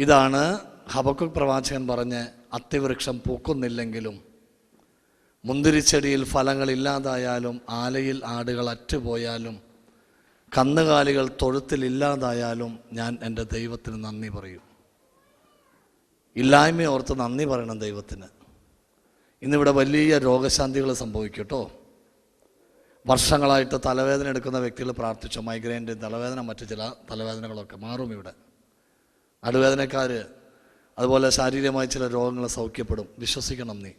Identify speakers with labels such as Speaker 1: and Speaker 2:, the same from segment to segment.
Speaker 1: ഇതാണ് ഹബക്കുക്ക് പ്രവാചകൻ പറഞ്ഞ്, അത്തിവൃക്ഷം പൂക്കുന്നില്ലെങ്കിലും മുന്തിരിച്ചെടിയിൽ ഫലങ്ങളില്ലാതായാലും ആലയിൽ ആടുകൾ അറ്റുപോയാലും കന്നുകാലികൾ തൊഴുത്തിലില്ലാതായാലും ഞാൻ എൻ്റെ ദൈവത്തിന് നന്ദി പറയും. ഇല്ലായ്മയോർത്ത് നന്ദി പറയണം ദൈവത്തിന്. ഇന്നിവിടെ വലിയ രോഗശാന്തികൾ സംഭവിക്കും കേട്ടോ. വർഷങ്ങളായിട്ട് തലവേദന എടുക്കുന്ന വ്യക്തികൾ പ്രാർത്ഥിച്ചു, മൈഗ്രെയിൻ്റെ തലവേദന, മറ്റു ചില തലവേദനകളൊക്കെ മാറും. ഇവിടെ നടുവേദനക്കാർ, അതുപോലെ ശാരീരികമായ ചില രോഗങ്ങൾ സൗഖ്യപ്പെടും. വിശ്വസിക്കണം. നീ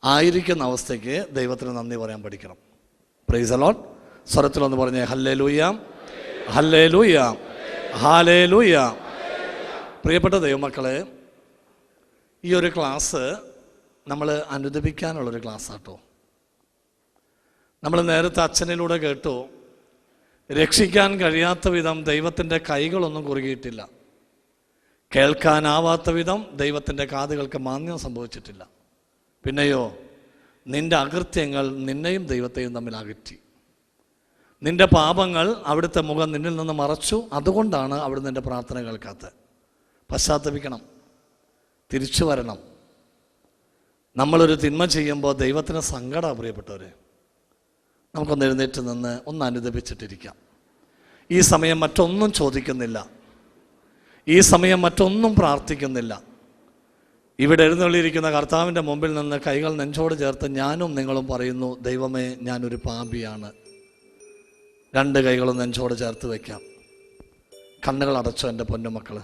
Speaker 1: ആയിരിക്കുന്ന അവസ്ഥയ്ക്ക് ദൈവത്തിന് നന്ദി പറയാൻ പഠിക്കണം. Price the Lord. സ്വരത്തിലൊന്ന് പറഞ്ഞേ, ഹല്ലേലൂയ, ഹല്ലേലൂയ, ഹല്ലേലൂയ. പ്രിയപ്പെട്ട ദൈവമക്കളെ, ഈ ഒരു ക്ലാസ് നമ്മൾ അനുദപിക്കാനുള്ളൊരു ക്ലാസ്സാട്ടോ. നമ്മൾ നേരത്തെ അച്ഛനിലൂടെ കേട്ടു, രക്ഷിക്കാൻ കഴിയാത്ത വിധം ദൈവത്തിൻ്റെ കൈകളൊന്നും കുറുകിയിട്ടില്ല, കേൾക്കാനാവാത്ത വിധം ദൈവത്തിൻ്റെ കാതുകൾക്ക് മാന്യം സംഭവിച്ചിട്ടില്ല. പിന്നെയോ, നിന്റെ അകൃത്യങ്ങൾ നിന്നെയും ദൈവത്തെയും തമ്മിൽ അകറ്റി. നിന്റെ പാപങ്ങൾ അവിടുത്തെ മുഖം നിന്നിൽ നിന്ന് മറച്ചു. അതുകൊണ്ടാണ് അവിടുന്ന് നിൻ്റെ പ്രാർത്ഥന കേൾക്കാത്തത്. പശ്ചാത്തപിക്കണം, തിരിച്ചു വരണം. നമ്മളൊരു തിന്മ ചെയ്യുമ്പോൾ ദൈവത്തിന് സങ്കടമാണ്. പ്രിയപ്പെട്ടവരെ, നമുക്കൊന്ന് എഴുന്നേറ്റ് നിന്ന് ഒന്ന് അനുദപിച്ചിട്ടിരിക്കാം. ഈ സമയം മറ്റൊന്നും ചോദിക്കുന്നില്ല, ഈ സമയം മറ്റൊന്നും പ്രാർത്ഥിക്കുന്നില്ല. ഇവിടെ എഴുന്നള്ളിയിരിക്കുന്ന കർത്താവിൻ്റെ മുമ്പിൽ നിന്ന് കൈകൾ നെഞ്ചോട് ചേർത്ത് ഞാനും നിങ്ങളും പറയുന്നു, ദൈവമേ, ഞാനൊരു പാപിയാണ്. രണ്ട് കൈകളും നെഞ്ചോട് ചേർത്ത് വയ്ക്കാം. കണ്ണുകൾ അടച്ചോ എൻ്റെ പൊന്നുമക്കൾ.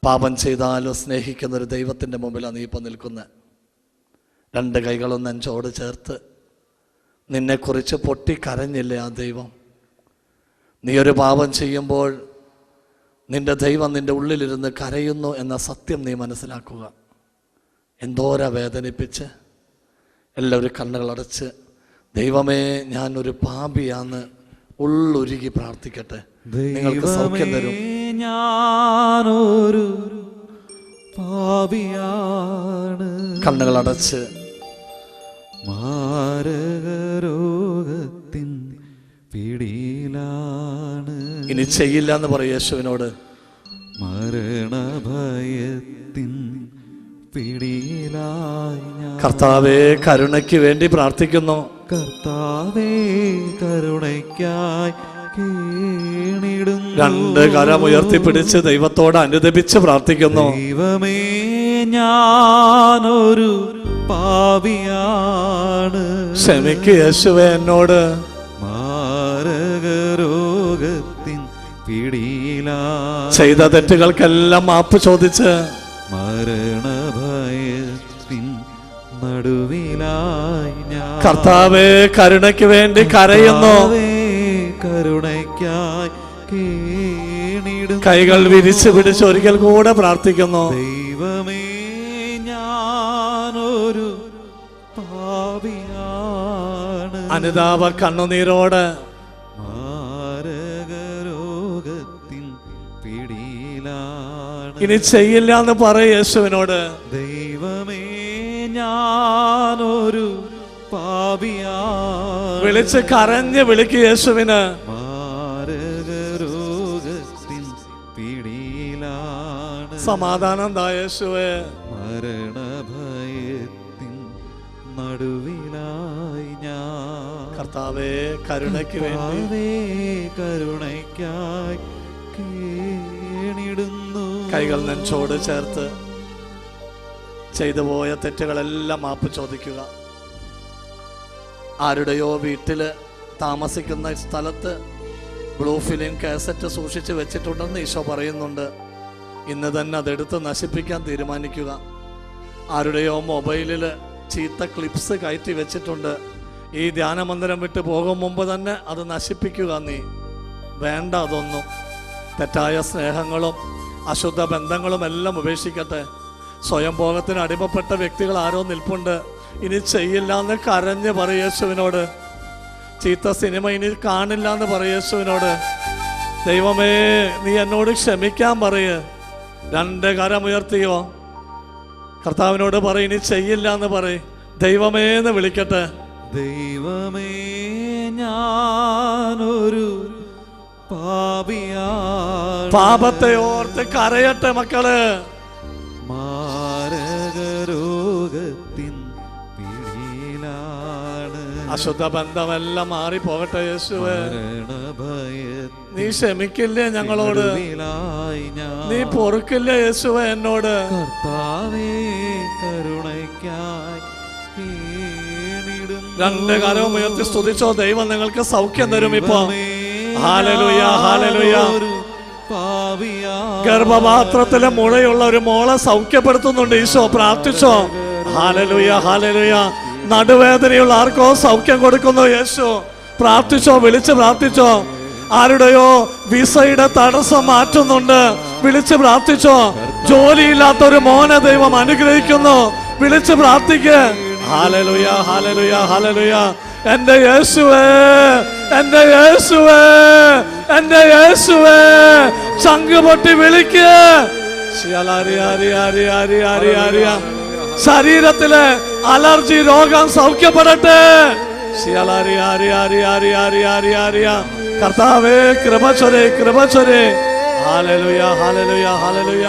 Speaker 1: പാപം ചെയ്താലും സ്നേഹിക്കുന്നൊരു ദൈവത്തിൻ്റെ മുമ്പിലാണ് നീ ഇപ്പം നിൽക്കുന്നത്. രണ്ട് കൈകളും നെഞ്ചോട് ചേർത്ത് നിന്നെക്കുറിച്ച് പൊട്ടിക്കരഞ്ഞില്ലേ ആ ദൈവം? നീ ഒരു പാപം ചെയ്യുമ്പോൾ നിന്റെ ദൈവം നിൻ്റെ ഉള്ളിലിരുന്ന് കരയുന്നു എന്ന സത്യം നീ മനസ്സിലാക്കുക. എന്തോരാ വേദനിപ്പിച്ച്. എല്ലാവരും കണ്ണുകളടച്ച്, ദൈവമേ, ഞാനൊരു പാപിയാന്ന് ഉള്ളൊരുകി പ്രാർത്ഥിക്കട്ടെ. നിങ്ങൾക്ക് സൗഖ്യം തരും.
Speaker 2: ഞാനൊരു പാപിയാണ്,
Speaker 1: കണ്ണുകളടച്ച്.
Speaker 2: മാരകരോഗത്തിൻ പിടിയിലാണ്.
Speaker 1: ഇനി ചെയ്യില്ല എന്ന് പറയും യേശുവിനോട്.
Speaker 2: മരണഭയത്തിൻ പിടിയിലായി ഞാൻ.
Speaker 1: കർത്താവേ, കരുണയ്ക്ക് വേണ്ടി പ്രാർത്ഥിക്കുന്നു.
Speaker 2: കർത്താവേ, കരുണയ്ക്കായി കേണിടുന്നു.
Speaker 1: രണ്ട് കരം ഉയർത്തിപ്പിടിച്ച് ദൈവത്തോട് അനുദപിച്ച് പ്രാർത്ഥിക്കുന്നു.
Speaker 2: ദൈവമേ, ഞാനൊരു പാപിയാണ്,
Speaker 1: ക്ഷമിക്ക് യേശുവേ എന്നോട്.
Speaker 2: മാരകരോഗത്തിൻ പിടിയിലായി.
Speaker 1: ചെയ്ത തെറ്റുകൾക്കെല്ലാം മാപ്പ് ചോദിച്ച്
Speaker 2: മരണഭയത്തിൻ നടുവിലായി ഞാൻ.
Speaker 1: കർത്താവേ, കരുണയ്ക്ക് വേണ്ടി കരയുന്നു.
Speaker 2: കരുണയ്ക്കായി കേണിടുന്നു.
Speaker 1: കൈകൾ വിരിച്ചു പിടിച്ച് ഒരിക്കൽ കൂടെ പ്രാർത്ഥിക്കുന്നു.
Speaker 2: ദൈവമേ, ഞാനൊരു പാപിയാണ്,
Speaker 1: അനുതാപ കണ്ണുനീരോട്.
Speaker 2: മാരകരോഗത്തിൻ പിടിയിലാണ്.
Speaker 1: ഇനി ചെയ്യില്ല എന്ന് പറയ യേശുവിനോട്.
Speaker 2: ദൈവമേ, ഞാനൊരു പാപിയാണ്.
Speaker 1: വിളിച്ച് കരഞ്ഞ് വിളിക്ക് യേശുവിന്.
Speaker 2: മാരകരോഗത്തിൻ പിടിയിലാണ്.
Speaker 1: സമാധാനം താ യേശുവേ.
Speaker 2: മരണഭയത്തിൻ നടുവിലായി ഞാൻ.
Speaker 1: കർത്താവേ, കരുണയ്ക്ക് വേണ്ടി.
Speaker 2: കരുണയ്ക്കായി കേണിടുന്നു.
Speaker 1: കൈകൾ നെഞ്ചോട് ചേർത്ത് ചെയ്തു പോയ തെറ്റുകളെല്ലാം മാപ്പ് ചോദിക്കുക. ആരുടെയോ വീട്ടിൽ താമസിക്കുന്ന സ്ഥലത്ത് ബ്ലൂ ഫിലിം കാസറ്റ് സൂക്ഷിച്ച് വെച്ചിട്ടുണ്ടെന്ന് ഈശോ പറയുന്നുണ്ട്. ഇന്ന് തന്നെ അതെടുത്ത് നശിപ്പിക്കാൻ തീരുമാനിക്കുക. ആരുടെയോ മൊബൈലിൽ ചീത്ത ക്ലിപ്സ് കയറ്റി വെച്ചിട്ടുണ്ട്. ഈ ധ്യാനമന്ദിരം വിട്ട് പോകും മുമ്പ് തന്നെ അത് നശിപ്പിക്കുക. നീ വേണ്ട അതൊന്നും. തെറ്റായ സ്നേഹങ്ങളും അശുദ്ധ ബന്ധങ്ങളും എല്ലാം ഉപേക്ഷിക്കട്ടെ. സ്വയം ഭോഗത്തിന് അടിമപ്പെട്ട വ്യക്തികൾ ആരോ നിൽപ്പുണ്ട്. ഇനി ചെയ്യില്ല എന്ന് കരഞ്ഞ് പറയ യേശുവിനോട്. ചീത്ത സിനിമ ഇനി കാണില്ല എന്ന് പറയ യേശുവിനോട്. ദൈവമേ, നീ എന്നോട് ക്ഷമിക്കാൻ പറയ്. രണ്ട് കരമുയർത്തിയോ കർത്താവിനോട് പറയും, ഇനി ചെയ്യില്ല എന്ന് പറയും. ദൈവമേ എന്ന് വിളിക്കട്ടെ.
Speaker 2: ദൈവമേ, ഞാനൊരു പാപിയാണ്.
Speaker 1: പാപത്തെ ഓർത്ത് കരയട്ടെ മക്കള്.
Speaker 2: മാരകരോഗത്തിൻ പിടിയിലാണ്,
Speaker 1: അശുദ്ധ ബന്ധമെല്ലാം മാറിപ്പോകട്ടെ യേശുവേ. നീ ക്ഷമിക്കില്ലേ ഞങ്ങളോട്? നീ പൊറുക്കില്ലേ യേശുവേ എന്നോട്?
Speaker 2: കർത്താവേ കരുണയ്ക്കായി
Speaker 1: രണ്ട് കരവും ഉയർത്തി സ്തുതിച്ചോ. ദൈവം നിങ്ങൾക്ക് സൗഖ്യം തരും ഇപ്പൊ. Hallelujah, hallelujah. ഗർഭപാത്രത്തിലെ മുഴയുള്ള ഒരു മോളെ സൗഖ്യപ്പെടുത്തുന്നുണ്ട് ഈശോ. പ്രാർത്ഥിച്ചോ. Hallelujah, hallelujah. നടുവേദനയുള്ള ആർക്കോ സൗഖ്യം കൊടുക്കുന്നു യേശു. പ്രാർത്ഥിച്ചോ, വിളിച്ച് പ്രാർത്ഥിച്ചോ. ആരുടെയോ വിസയുടെ തടസ്സം മാറ്റുന്നുണ്ട്, വിളിച്ച് പ്രാർത്ഥിച്ചോ. ജോലിയില്ലാത്തൊരു മോനെ ദൈവം അനുഗ്രഹിക്കുന്നു, വിളിച്ച് പ്രാർത്ഥിക്ക്. Hallelujah, hallelujah, hallelujah. എന്റെ യേശുവേ, എന്റെ യേശുവേ, എന്റെ യേശുവേ, ചങ്ക് പൊട്ടി വിളിക്ക്. ശരീരത്തിലെ അലർജി രോഗം സൗഖ്യപ്പെടട്ടെ. കർത്താവേ കൃപ ചൊരി, കൃപ ചൊരി. Hallelujah, hallelujah, hallelujah.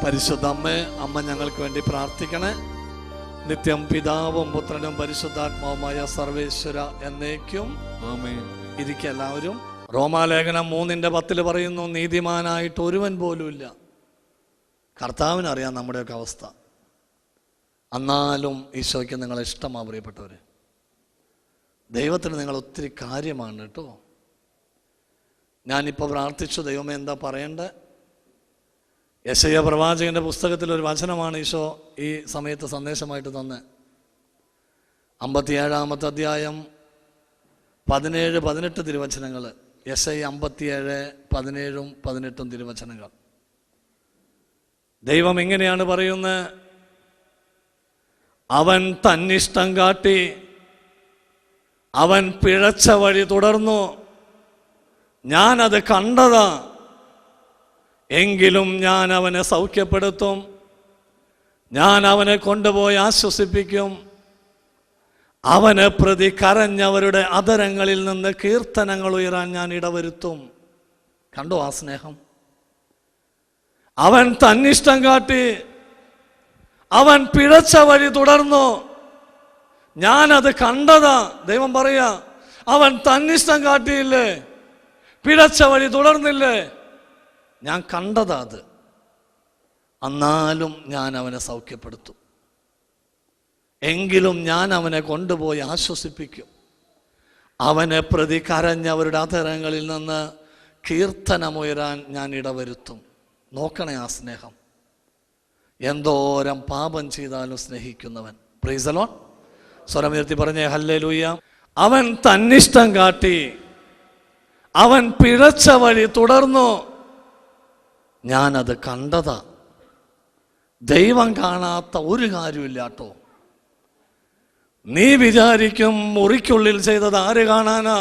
Speaker 1: പരിശുദ്ധ അമ്മേ, അമ്മ ഞങ്ങൾക്ക് വേണ്ടി പ്രാർത്ഥിക്കണേ. നിത്യം പിതാവും പുത്രനും പരിശുദ്ധാത്മാവുമായ സർവേശ്വര എന്നേക്കും ആമേൻ. ഇരിക്കുക എല്ലാവരും. റോമാലേഖനം 3:10 പറയുന്നു, നീതിമാനായിട്ട് ഒരുവൻ പോലും ഇല്ല. കർത്താവിനറിയാം നമ്മുടെയൊക്കെ അവസ്ഥ. എന്നാലും ഈശോയ്ക്ക് നിങ്ങളെ ഇഷ്ടമാണ് പ്രിയപ്പെട്ടവർ. ദൈവത്തിന് നിങ്ങൾ ഒത്തിരി കാര്യമാണ് കേട്ടോ. ഞാനിപ്പോൾ പ്രാർത്ഥിച്ചു, ദൈവമേ എന്താ പറയണ്ടേ? യെശയ്യാ പ്രവാചകന്റെ പുസ്തകത്തിലൊരു വചനമാണ് ഈശോ ഈ സമയത്ത് സന്ദേശമായിട്ട് തന്നെ. 57-ാമത്തെ അധ്യായം 17-18 തിരുവചനങ്ങൾ. യെശയ്യാ 57, 17, 18 തിരുവചനങ്ങൾ. ദൈവം ഇങ്ങനെയാണ് പറയുന്നത്, അവൻ തന്നിഷ്ടം കാട്ടി, അവൻ പിഴച്ച വഴി തുടർന്നു, ഞാനത് കണ്ടതാ, എങ്കിലും ഞാൻ അവനെ സൗഖ്യപ്പെടുത്തും, ഞാൻ അവനെ കൊണ്ടുപോയി ആശ്വസിപ്പിക്കും, അവനെ പ്രതി കരഞ്ഞവരുടെ അധരങ്ങളിൽ നിന്ന് കീർത്തനങ്ങൾ ഉയരാൻ ഞാൻ ഇടവരുത്തും. കണ്ടോ ആ സ്നേഹം? അവൻ തന്നിഷ്ടം കാട്ടി, അവൻ പിഴച്ച വഴി തുടർന്നു, ഞാനത് കണ്ടതാ. ദൈവം പറയാ, അവൻ തന്നിഷ്ടം കാട്ടിയില്ലേ, പിഴച്ച വഴി തുടർന്നില്ലേ, ഞാൻ കണ്ടതാ അത്. എന്നാലും ഞാൻ അവനെ സൗഖ്യപ്പെടുത്തും, എങ്കിലും ഞാൻ അവനെ കൊണ്ടുപോയി ആശ്വസിപ്പിക്കും, അവനെ പ്രതി കരഞ്ഞവരുടെ അധരങ്ങളിൽ നിന്ന് കീർത്തനമുയരാൻ ഞാൻ ഇടവരുത്തും. നോക്കണേ ആ സ്നേഹം. എന്തോരം പാപം ചെയ്താലും സ്നേഹിക്കുന്നവൻ. Praise the Lord. സ്വരമുയർത്തി പറഞ്ഞേ ഹല്ലേലൂയ. അവൻ തന്നിഷ്ടം കാട്ടി, അവൻ പിഴച്ച വഴി തുടർന്നു, ഞാനത് കണ്ടതാ. ദൈവം കാണാത്ത ഒരു കാര്യമില്ല കേട്ടോ. നീ വിചാരിക്കും മുറിക്കുള്ളിൽ ചെയ്തത് ആര് കാണാനാ,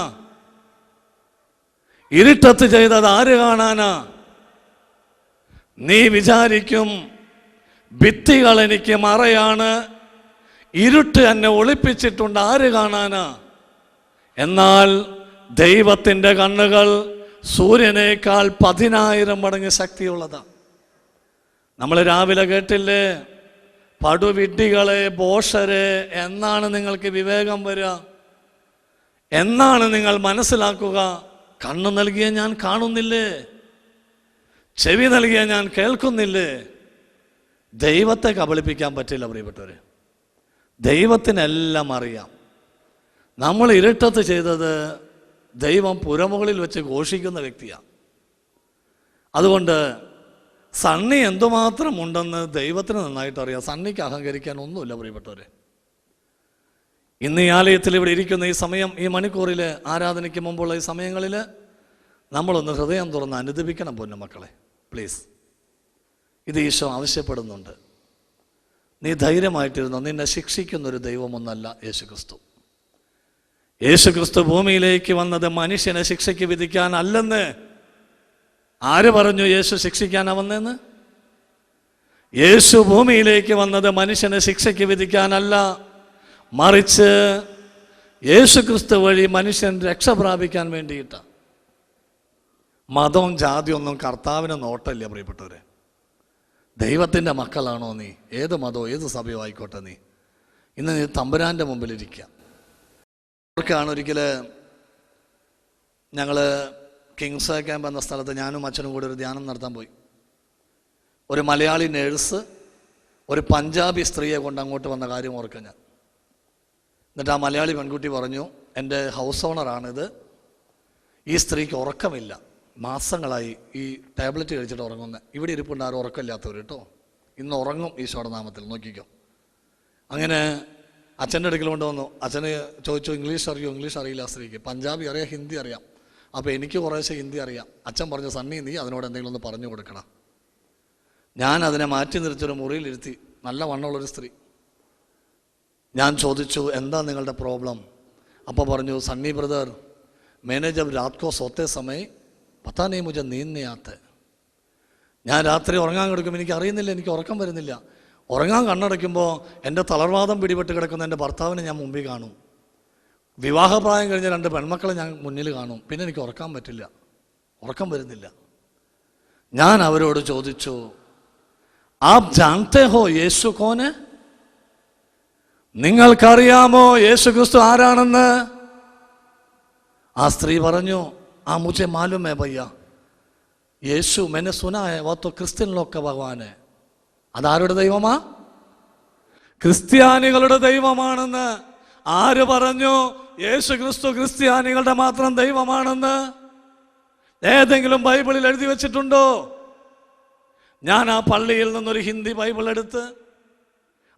Speaker 1: ഇരുട്ടത്ത് ചെയ്തത് ആര് കാണാനാ. നീ വിചാരിക്കും ഭിത്തികൾ എനിക്ക് മറയാണ്, ഇരുട്ട് എന്നെ ഒളിപ്പിച്ചിട്ടുണ്ട്, ആര് കാണാനാ. എന്നാൽ ദൈവത്തിൻ്റെ കണ്ണുകൾ സൂര്യനേക്കാൾ 10,000 മടങ്ങ് ശക്തിയുള്ളതാ. നമ്മൾ രാവിലെ കേട്ടില്ലേ, പടുവിഡ്ഢികളെ, ബോഷരെ, എന്നാണ് നിങ്ങൾക്ക് വിവേകം വരിക? എന്നാണ് നിങ്ങൾ മനസ്സിലാക്കുക? കണ്ണ് നൽകിയ ഞാൻ കാണുന്നില്ലേ, ചെവി നൽകിയ ഞാൻ കേൾക്കുന്നില്ലേ? ദൈവത്തെ കബളിപ്പിക്കാൻ പറ്റില്ല പ്രിയപ്പെട്ടവരെ. ദൈവത്തിനെല്ലാം അറിയാം. നമ്മൾ ഇരുട്ടത്ത് ചെയ്തത് ദൈവം പുരമുകളിൽ വെച്ച് ഘോഷിക്കുന്ന വ്യക്തിയാണ്. അതുകൊണ്ട് സണ്ണി എന്തുമാത്രം ഉണ്ടെന്ന് ദൈവത്തിന് നന്നായിട്ട് അറിയാം. സണ്ണിക്ക് അഹങ്കരിക്കാൻ ഒന്നുമില്ല പ്രിയപ്പെട്ടവരെ. ഇന്ന് ഈ ആലയത്തിൽ ഇവിടെ ഇരിക്കുന്ന ഈ സമയം, ഈ മണിക്കൂറിൽ ആരാധനയ്ക്ക് മുമ്പുള്ള ഈ സമയങ്ങളിൽ നമ്മളൊന്ന് ഹൃദയം തുറന്ന് അനുദപിക്കണം പൊന്നു മക്കളെ, പ്ലീസ്. ഇത് ഈശോ ആവശ്യപ്പെടുന്നുണ്ട്. നീ ധൈര്യമായിട്ടിരുന്നോ. നിന്നെ ശിക്ഷിക്കുന്നൊരു ദൈവമൊന്നല്ല യേശുക്രിസ്തു. യേശുക്രിസ്തു ഭൂമിയിലേക്ക് വന്നത് മനുഷ്യനെ ശിക്ഷയ്ക്ക് വിധിക്കാൻ അല്ലെന്ന്. ആര് പറഞ്ഞു യേശു ശിക്ഷിക്കാനാ വന്നതെന്ന്? യേശു ഭൂമിയിലേക്ക് വന്നത് മനുഷ്യനെ ശിക്ഷയ്ക്ക് വിധിക്കാനല്ല, മറിച്ച് യേശുക്രിസ്തു വഴി മനുഷ്യൻ രക്ഷ പ്രാപിക്കാൻ വേണ്ടിയിട്ടാണ്. മതവും ജാതിയൊന്നും കർത്താവിന് നോട്ടമില്ല പ്രിയപ്പെട്ടവരെ. ദൈവത്തിൻ്റെ മക്കളാണോ നീ? ഏത് മതമോ ഏത് സഭയോ ആയിക്കോട്ടെ, നീ ഇന്ന് നീ തമ്പുരാൻ്റെ മുമ്പിലിരിക്കുക. അവർക്കാണ് ഒരിക്കൽ ഞങ്ങൾ കിങ്സ് ക്യാമ്പ് എന്ന സ്ഥലത്ത് ഞാനും അച്ഛനും കൂടി ഒരു ധ്യാനം നടത്താൻ പോയി. ഒരു മലയാളി നേഴ്സ് ഒരു പഞ്ചാബി സ്ത്രീയെ കൊണ്ട് അങ്ങോട്ട് വന്ന കാര്യം ഓർക്കാം ഞാൻ. എന്നിട്ട് ആ മലയാളി പെൺകുട്ടി പറഞ്ഞു, എൻ്റെ ഹൗസ് ഓണറാണിത്, ഈ സ്ത്രീക്ക് ഉറക്കമില്ല, മാസങ്ങളായി ഈ ടാബ്ലറ്റ് കഴിച്ചിട്ട് ഉറങ്ങുന്നത്. ഇവിടെ ഇരിപ്പുണ്ട് ആരും ഉറക്കമില്ലാത്തവർ കേട്ടോ, ഇന്ന് ഉറങ്ങും ഈശോയുടെ നാമത്തിൽ, നോക്കിക്കോ. അങ്ങനെ അച്ഛൻ്റെ അടുക്കൽ കൊണ്ടുവന്നു. അച്ഛന് ചോദിച്ചു, ഇംഗ്ലീഷ് അറിയോ? ഇംഗ്ലീഷ് അറിയില്ല സ്ത്രീക്ക്. പഞ്ചാബി അറിയാം, ഹിന്ദി അറിയാം. അപ്പോൾ എനിക്ക് കുറേശ്ശെ ഹിന്ദി അറിയാം. അച്ഛൻ പറഞ്ഞു, സണ്ണി നീ അതിനോട് എന്തെങ്കിലും ഒന്ന് പറഞ്ഞു കൊടുക്കണം. ഞാൻ അതിനെ മാറ്റി നിർത്തിയൊരു മുറിയിലിരുത്തി. നല്ല വണ്ണമുള്ളൊരു സ്ത്രീ. ഞാൻ ചോദിച്ചു, എന്താ നിങ്ങളുടെ പ്രോബ്ലം? അപ്പോൾ പറഞ്ഞു, സണ്ണി ബ്രദർ मैंने जब रात को सोते समय पता नहीं मुझे नींद नहीं आते. ഞാൻ രാത്രി ഉറങ്ങാൻ കിടക്കും, എനിക്ക് അറിയുന്നില്ല, എനിക്ക് ഉറക്കം വരുന്നില്ല. ഉറങ്ങാൻ കണ്ണടയ്ക്കുമ്പോൾ എൻ്റെ തളർവാദം പിടിപെട്ട് കിടക്കുന്ന എൻ്റെ ഭർത്താവിനെ ഞാൻ മുമ്പിൽ കാണും. വിവാഹപ്രായം കഴിഞ്ഞ 2 പെൺമക്കളെ ഞാൻ മുന്നിൽ കാണും. പിന്നെ എനിക്ക് ഉറക്കാൻ പറ്റില്ല, ഉറക്കം വരുന്നില്ല. ഞാൻ അവരോട് ചോദിച്ചു, ആപ് ജാൻതേ ഹോ യേശു കോൻ ഹൈ? നിങ്ങൾക്കറിയാമോ യേശു ക്രിസ്തു ആരാണെന്ന്? ആ സ്ത്രീ പറഞ്ഞു, ആ മുझे मालूम है भैया, യേശു मैंने सुना है वो तो क्रिश्चियन लोग का भगवान है. അതാരുടെ ദൈവമാ? ക്രിസ്ത്യാനികളുടെ ദൈവമാണെന്ന്. ആര് പറഞ്ഞു യേശു ക്രിസ്തു ക്രിസ്ത്യാനികളുടെ മാത്രം ദൈവമാണെന്ന്? ഏതെങ്കിലും ബൈബിളിൽ എഴുതി വെച്ചിട്ടുണ്ടോ? ഞാൻ ആ പള്ളിയിൽ നിന്നൊരു ഹിന്ദി ബൈബിൾ എടുത്ത്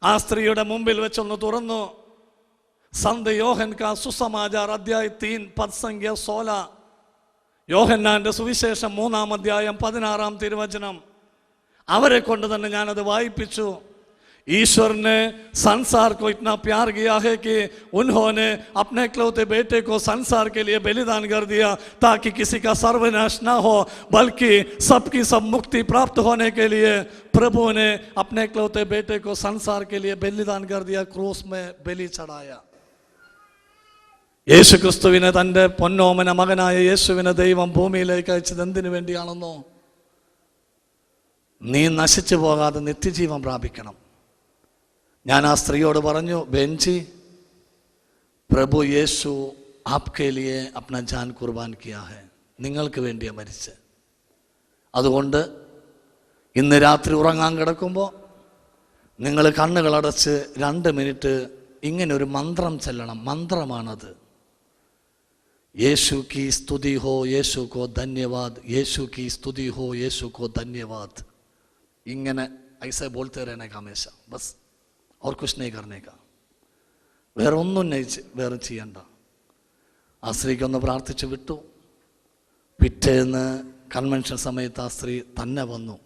Speaker 1: ആ സ്ത്രീയുടെ മുമ്പിൽ വെച്ചൊന്ന് തുറന്നു. സന്ത് യോഹൻ കാ സുസമാചാർ അധ്യായ 3 പദ് സംഖ്യ 16. യോഹന്നാന്റെ സുവിശേഷം 3-ാം അധ്യായം 16-ാം തിരുവചനം. അവരെ കൊണ്ട് തന്നെ ഞാനത് വായിപ്പിച്ചു. ईश्वर ने संसार को इतना प्यार किया है कि उन्होंने अपने इकलौते बेटे को संसार के लिए बलिदान कर दिया ताकि किसी का सर्वनाश ना हो बल्कि सबकी सब मुक्ति प्राप्त होने के लिए प्रभु ने अपने इकलौते बेटे को संसार के लिए बलिदान कर दिया, क्रूस में बलि चढ़ाया. യേശു ക്രിസ്തുവിനെ, തൻ്റെ പൊന്നോമന മകനായ യേശുവിനെ ദൈവം ഭൂമിയിലേക്ക് അയച്ചത് എന്തിനു വേണ്ടിയാണെന്നോ? നീ നശിച്ചു പോകാതെ നിത്യജീവൻ പ്രാപിക്കണം. ഞാൻ ആ സ്ത്രീയോട് പറഞ്ഞു, ബെഞ്ചി പ്രഭു യേശു ആപ്കെ ലിയെ അപ്ന ജാൻ കുർബാൻ കിയാ ഹെ, നിങ്ങൾക്ക് വേണ്ടിയാണ് മരിച്ച്. അതുകൊണ്ട് ഇന്ന് രാത്രി ഉറങ്ങാൻ കിടക്കുമ്പോൾ നിങ്ങൾ കണ്ണുകളടച്ച് 2 മിനിറ്റ് ഇങ്ങനെ ഒരു മന്ത്രം ചെല്ലണം. മന്ത്രമാണത്. യേശു കി സ്തുതി ഹോ യേശു കോ ധന്യവാദ്, യേശു കി സ്തുതി ഹോ യേശു കോ ധന്യവാദ്. ഇങ്ങനെ ഐസെ ബോൾത്തെ रहने का हमेशा, बस और कुछ नहीं करने का. വേറെ ഒന്നും വേറെ ചെയ്യണ്ട. ആ സ്ത്രീക്കൊന്ന് പ്രാർത്ഥിച്ച് വിട്ടു. പിറ്റേന്ന് കൺവെൻഷൻ സമയത്ത് ആ സ്ത്രീ തന്നെ വന്നു.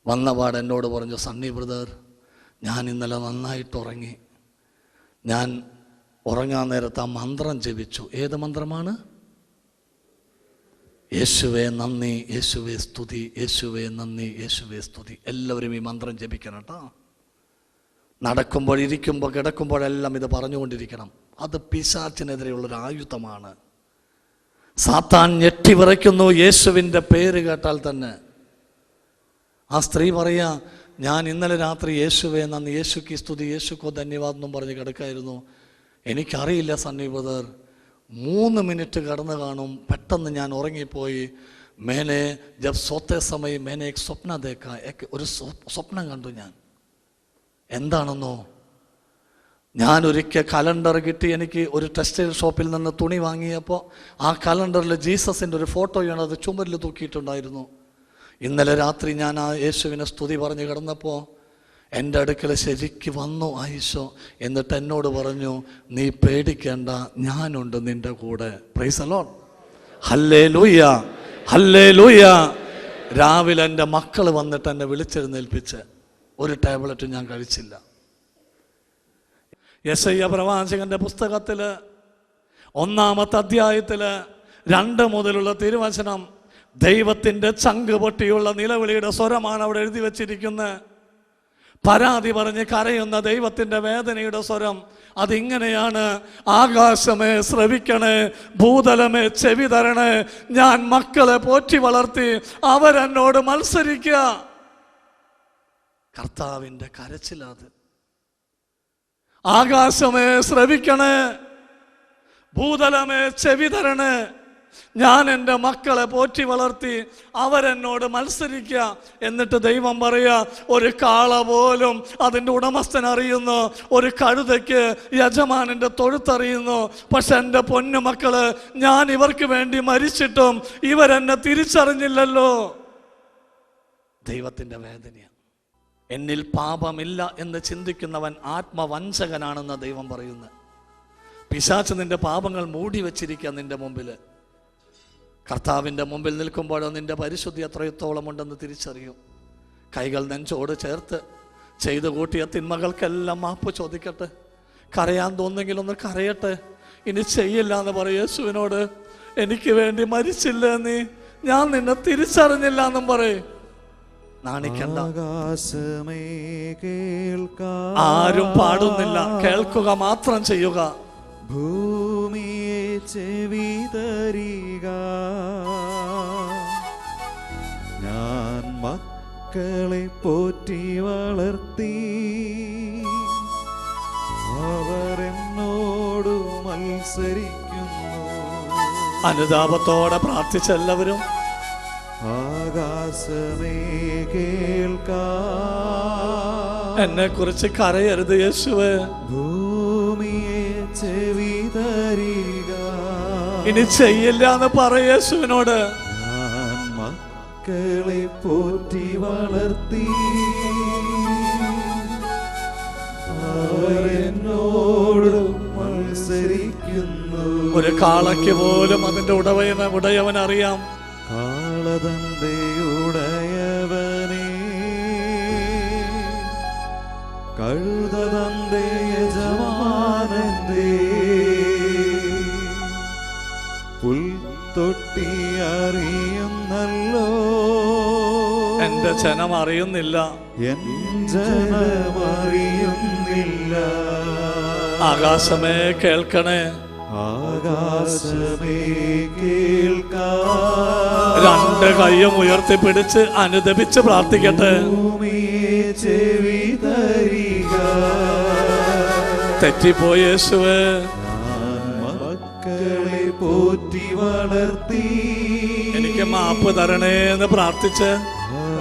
Speaker 1: വന്നപാട് എന്നോട് പറഞ്ഞു, സണ്ണി ബ്രദർ, ഞാൻ ഇന്നലെ നന്നായിട്ട് ഉറങ്ങി. ഞാൻ ഉറങ്ങാൻ നേരത്ത് ആ മന്ത്രം ജപിച്ചു. ഏത് മന്ത്രമാണ്? യേശുവേ നന്ദി, യേശുവേ സ്തുതി, യേശുവേ നന്ദി, യേശുവേ സ്തുതി. എല്ലാവരും ഈ മന്ത്രം ജപിക്കണം കേട്ടോ. നടക്കുമ്പോൾ, ഇരിക്കുമ്പോൾ, കിടക്കുമ്പോഴെല്ലാം ഇത് പറഞ്ഞുകൊണ്ടിരിക്കണം. അത് പിശാചിനെതിരെയുള്ളൊരു ആയുധമാണ്. സാത്താൻ ഞെട്ടിവിറയ്ക്കുന്നു യേശുവിൻ്റെ പേര് കേട്ടാൽ തന്നെ. ആ സ്ത്രീ പറയാ, ഞാൻ ഇന്നലെ രാത്രി യേശുവേ നന്ദി, യേശുക്ക് സ്തുതി, യേശുക്കോ ധന്യവാദം എന്നും പറഞ്ഞ് കിടക്കായിരുന്നു. എനിക്കറിയില്ല സണ്ണി ബ്രദർ, 3 മിനിറ്റ് കടന്നു കാണും, പെട്ടെന്ന് ഞാൻ ഉറങ്ങിപ്പോയി. മേനെ ജബ് സോത്തെ സമയം മേനെ എക് സ്വപ്ന ദേഖ, ഒരു സ്വപ്നം കണ്ടു ഞാൻ. എന്താണെന്നോ, ഞാൻ ഒരിക്കൽ കലണ്ടർ കിട്ടി. എനിക്ക് ഒരു ടെക്സ്റ്റൈൽ ഷോപ്പിൽ നിന്ന് തുണി വാങ്ങിയപ്പോൾ ആ കലണ്ടറിൽ ജീസസിൻ്റെ ഒരു ഫോട്ടോയാണ് അത് ചുമരിൽ തൂക്കിയിട്ടുണ്ടായിരുന്നു. ഇന്നലെ രാത്രി ഞാൻ ആ യേശുവിനെ സ്തുതി പറഞ്ഞ് കിടന്നപ്പോൾ എൻ്റെ അടുക്കൽ ശരിക്ക് വന്നു ഈശോ. എന്നിട്ട് എന്നോട് പറഞ്ഞു, നീ പേടിക്കേണ്ട, ഞാനുണ്ട് നിൻ്റെ കൂടെ. Price the Lord, hallelujah, hallelujah. രാവിലെ എൻ്റെ മക്കൾ വന്നിട്ട് എന്നെ വിളിച്ചെഴുന്നേൽപ്പിച്ച് ഒരു ടാബ്ലറ്റ് ഞാൻ കഴിച്ചില്ല. യെശയ്യാ പ്രവാചകന്റെ പുസ്തകത്തിൽ 1-ാമത്തെ അധ്യായത്തിൽ 2 മുതലുള്ള തിരുവചനം, ദൈവത്തിൻ്റെ ചങ്ക് പൊട്ടിയുള്ള നിലവിളിയുടെ സ്വരമാണ് അവിടെ എഴുതി വച്ചിരിക്കുന്നത്. പരാതി പറഞ്ഞ് കരയുന്ന ദൈവത്തിൻ്റെ വേദനയുടെ സ്വരം അതിങ്ങനെയാണ്: ആകാശമേ ശ്രവിക്കണേ, ഭൂതലമേ ചെവി തരണേ, ഞാൻ മക്കളെ പോറ്റി വളർത്തി അവരെന്നോട് മത്സരിക്കുക. കർത്താവിൻ്റെ കരച്ചിലത്. ആകാശമേ ശ്രവിക്കണേ, ഭൂതലമേ ചെവി തരണേ, ഞാൻ എൻ്റെ മക്കളെ പോറ്റി വളർത്തി അവരെന്നോട് മത്സരിക്കുക. എന്നിട്ട് ദൈവം പറയുക, ഒരു കാള പോലും അതിൻ്റെ ഉടമസ്ഥൻ അറിയുന്നു, ഒരു കഴുതയ്ക്ക് യജമാനൻ്റെ തൊഴുത്തറിയുന്നു. പക്ഷെ എൻ്റെ പൊന്നു മക്കള്, ഞാൻ ഇവർക്ക് വേണ്ടി മരിച്ചിട്ടും ഇവരെന്നെ തിരിച്ചറിഞ്ഞില്ലല്ലോ. ദൈവത്തിൻ്റെ വേദനയാണ്. എന്നിൽ പാപമില്ല എന്ന് ചിന്തിക്കുന്നവൻ ആത്മവഞ്ചകനാണെന്ന് ദൈവം പറയുന്നത്. പിശാച് നിന്റെ പാപങ്ങൾ മൂടി വച്ചിരിക്കുക നിന്റെ മുമ്പിൽ. കർത്താവിൻ്റെ മുമ്പിൽ നിൽക്കുമ്പോഴോ നിന്റെ പരിശുദ്ധി എത്രത്തോളം ഉണ്ടെന്ന് തിരിച്ചറിയും. കൈകൾ നെഞ്ചോട് ചേർത്ത് ചെയ്തു കൂട്ടിയ തിന്മകൾക്കെല്ലാം മാപ്പ് ചോദിക്കട്ടെ. കരയാൻ തോന്നുന്നെങ്കിലൊന്ന് കരയട്ടെ. ഇനി ചെയ്യില്ല എന്ന് പറയും യേശുവിനോട്. എനിക്ക് വേണ്ടി മരിച്ചില്ല നീ, ഞാൻ നിന്നെ തിരിച്ചറിഞ്ഞില്ല എന്നും പറയും. നാണിക്കണ്ട. ആരും പാടുന്നില്ല, കേൾക്കുക മാത്രം ചെയ്യുക.
Speaker 2: ഭൂമിയെ ചെവിതരിക, ഞാൻ മക്കളെ പോറ്റി വളർത്തി അവരെന്നോട് മത്സരിക്കുന്നു.
Speaker 1: അനുതാപത്തോടെ പ്രാർത്ഥിച്ച എല്ലാവരും
Speaker 2: ആകാശമേ കേൾക്കാ,
Speaker 1: എന്നെ കുറിച്ച് കരയരുത് യേശുവേ.
Speaker 2: ഭൂമിയെ ചെവിതരിക,
Speaker 1: ഇനി ചെയ്യില്ല എന്ന് പറയ യേശുവിനോട്.
Speaker 2: ഞാൻ മക്കളെ പോറ്റി വളർത്തി അവരെന്നോട് മത്സരിക്കുന്നു.
Speaker 1: ഒരു കാളയ്ക്ക് പോലും അതിന്റെ ഉടയവൻ അറിയാം.
Speaker 2: കാളതന്തയുടയവനെ, കഴുതതന്റെ യജമാനന്റെ, പുൽത്തൊട്ടി അറിയുന്നല്ലോ.
Speaker 1: എന്റെ ജനം അറിയുന്നില്ല,
Speaker 2: എൻ ജനമറിയുന്നില്ല.
Speaker 1: ആകാശമേ കേൾക്കണേ,
Speaker 2: ആകാശമേ കേൾക്കാ.
Speaker 1: രണ്ട് കൈയും ഉയർത്തിപ്പിടിച്ച് അനുദപിച്ച് പ്രാർത്ഥിക്കട്ടെ.
Speaker 2: ഭൂമിയെ ചെവിതരിക,
Speaker 1: തെറ്റിപ്പോയ യേശുവേ,
Speaker 2: മക്കളെ പോറ്റി വളർത്തി
Speaker 1: എനിക്ക് മാപ്പ് തരണേ എന്ന് പ്രാർത്ഥിച്ച്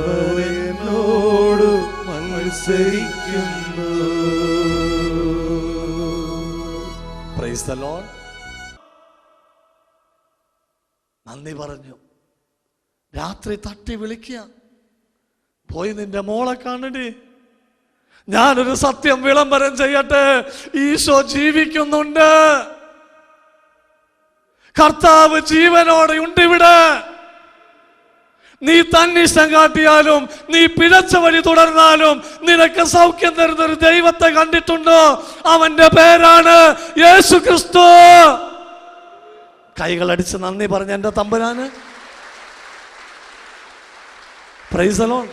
Speaker 2: അവരെന്നോട് മത്സരിക്കുന്നു.
Speaker 1: Praise the Lord. നന്ദി പറഞ്ഞു. രാത്രി തട്ടി വിളിക്കുക, പോയി നിന്റെ മോളെ കാണടി. ഞാനൊരു സത്യം വിളംബരം ചെയ്യട്ടെ, ഈശോ ജീവിക്കുന്നുണ്ട്. കർത്താവ് ജീവനോടെ ഉണ്ട് ഇവിടെ. നീ തന്നിഷ്ടം കാട്ടിയാലും, നീ പിഴച്ച വഴി തുടർന്നാലും നിനക്ക് സൗഖ്യം തരുന്ന ഒരു ദൈവത്തെ കണ്ടിട്ടുണ്ടോ? അവന്റെ പേരാണ് യേശു ക്രിസ്തു. കൈകളടിച്ച് നന്ദി പറഞ്ഞ എന്റെ തമ്പുരാന്. Price the Lord.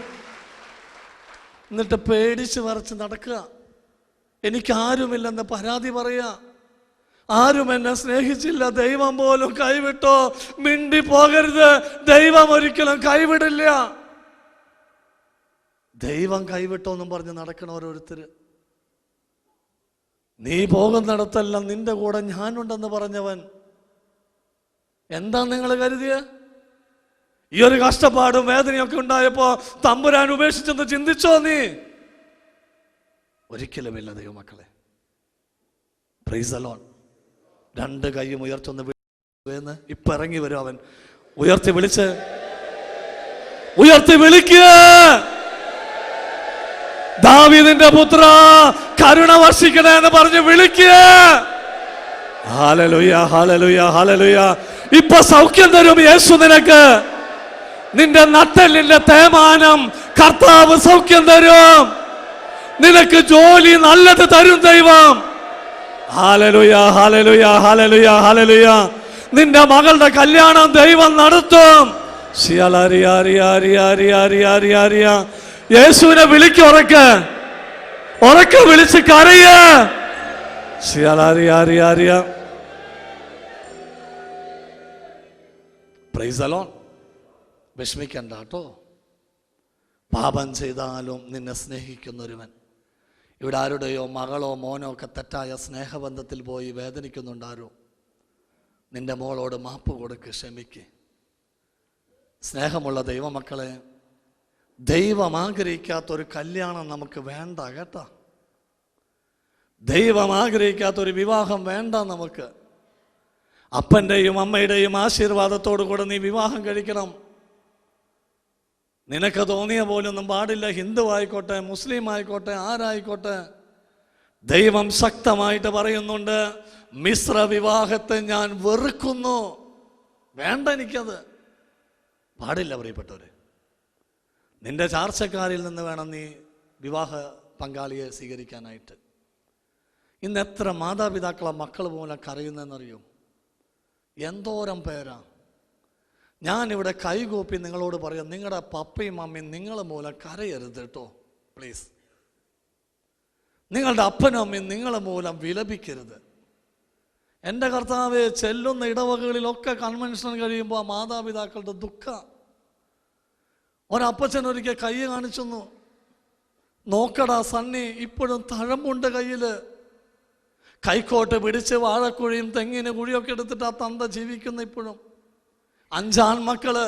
Speaker 1: എന്നിട്ട് പേടിച്ച് വരച്ച് നടക്കുക. എനിക്കാരുമില്ലെന്ന് പരാതി പറയുക. ആരും എന്നെ സ്നേഹിച്ചില്ല, ദൈവം പോലും കൈവിട്ടോ. മിണ്ടി പോകരുത്, ദൈവം ഒരിക്കലും കൈവിടില്ല. ദൈവം കൈവിട്ടോ എന്നും പറഞ്ഞ് നടക്കണ ഓരോരുത്തര്. നീ പോകുന്നിടത്തെല്ലാം നിന്റെ കൂടെ ഞാനുണ്ടെന്ന് പറഞ്ഞവൻ. എന്താ നിങ്ങൾ കരുതിയ? ഈ ഒരു കഷ്ടപ്പാടും വേദനയൊക്കെ ഉണ്ടായപ്പോ തമ്പുരാൻ ഉപേക്ഷിച്ചെന്ന് ചിന്തിച്ചോ നീ? ഒരിക്കലുമില്ല ദൈവമക്കളെ. Price the Lord. രണ്ട് കൈയും ഉയർത്തുന്ന ഇപ്പൊ ഇറങ്ങി വരും അവൻ. ഉയർത്തി വിളിക്കുക. ദാവീദിന്റെ പുത്ര കരുണ വർഷിക്കണേ എന്ന് പറഞ്ഞ് വിളിക്കുക. Hallelujah, hallelujah, hallelujah. ഇപ്പൊ സൗഖ്യം തരും യേശു നിനക്ക്. നിന്റെ നട്ടെല്ലിന്റെ തേമാനം കർത്താവ് സൗഖ്യം തരും. നിനക്ക് ജോലി നല്ലത് തരും ദൈവം. Hallelujah, hallelujah, hallelujah, hallelujah. നിന്റെ മകളുടെ കല്യാണം ദൈവം നടത്തും. യേശുവിനെ ഉറക്കെ വിളിച്ച് കരയ. Price the Lord. വിഷമിക്കണ്ട കേട്ടോ. പാപം ചെയ്താലും നിന്നെ സ്നേഹിക്കുന്നൊരുവൻ. ഇവിടെ ആരുടെയോ മകളോ മോനോ ഒക്കെ തെറ്റായ സ്നേഹബന്ധത്തിൽ പോയി വേദനിക്കുന്നുണ്ടാരോ? നിന്റെ മോളോട് മാപ്പ് കൊടുക്ക്, ക്ഷമിക്ക്. സ്നേഹമുള്ള ദൈവമക്കളെ, ദൈവം ആഗ്രഹിക്കാത്തൊരു കല്യാണം നമുക്ക് വേണ്ട കേട്ടോ. ദൈവം ആഗ്രഹിക്കാത്തൊരു വിവാഹം വേണ്ട നമുക്ക്. അപ്പൻ്റെയും അമ്മയുടെയും ആശീർവാദത്തോടു കൂടെ നീ വിവാഹം കഴിക്കണം. നിനക്ക് തോന്നിയ പോലൊന്നും പാടില്ല. ഹിന്ദു ആയിക്കോട്ടെ, മുസ്ലിം ആയിക്കോട്ടെ, ആരായിക്കോട്ടെ, ദൈവം ശക്തമായിട്ട് പറയുന്നുണ്ട്, മിശ്ര വിവാഹത്തെ ഞാൻ വെറുക്കുന്നു. വേണ്ട, എനിക്കത് പാടില്ല. പ്രിയപ്പെട്ടവരെ, നിന്റെ ചാർച്ചക്കാരിൽ നിന്ന് വേണം നീ വിവാഹ പങ്കാളിയെ സ്വീകരിക്കാനായിട്ട്. ഇന്ന് എത്ര മാതാപിതാക്കളെ മക്കൾ പോലെ കരയുന്നതെന്നറിയോ? എന്തോരം പേരാ. ഞാനിവിടെ കൈകൂപ്പി നിങ്ങളോട് പറയാം, നിങ്ങളുടെ പപ്പയും മമ്മിയും നിങ്ങൾ മൂലം കരയരുത് കേട്ടോ, പ്ലീസ്. നിങ്ങളുടെ അപ്പനും അമ്മയും നിങ്ങൾ മൂലം വിലപിക്കരുത്. എൻ്റെ കർത്താവെ, ചെല്ലുന്ന ഇടവകളിലൊക്കെ കൺവെൻഷൻ കഴിയുമ്പോൾ ആ മാതാപിതാക്കളുടെ ദുഃഖം. ഒരപ്പച്ചൻ ഒരിക്കൽ കൈ കാണിച്ചെന്നു, നോക്കടാ സണ്ണി, ഇപ്പോഴും തഴമ്പുണ്ട് കയ്യിൽ. കൈക്കോട്ട് പിടിച്ച് വാഴക്കുഴിയും തെങ്ങിന് കുഴിയൊക്കെ എടുത്തിട്ട് ആ തന്ത ജീവിക്കുന്ന ഇപ്പോഴും. 5 ആൺമക്കള്.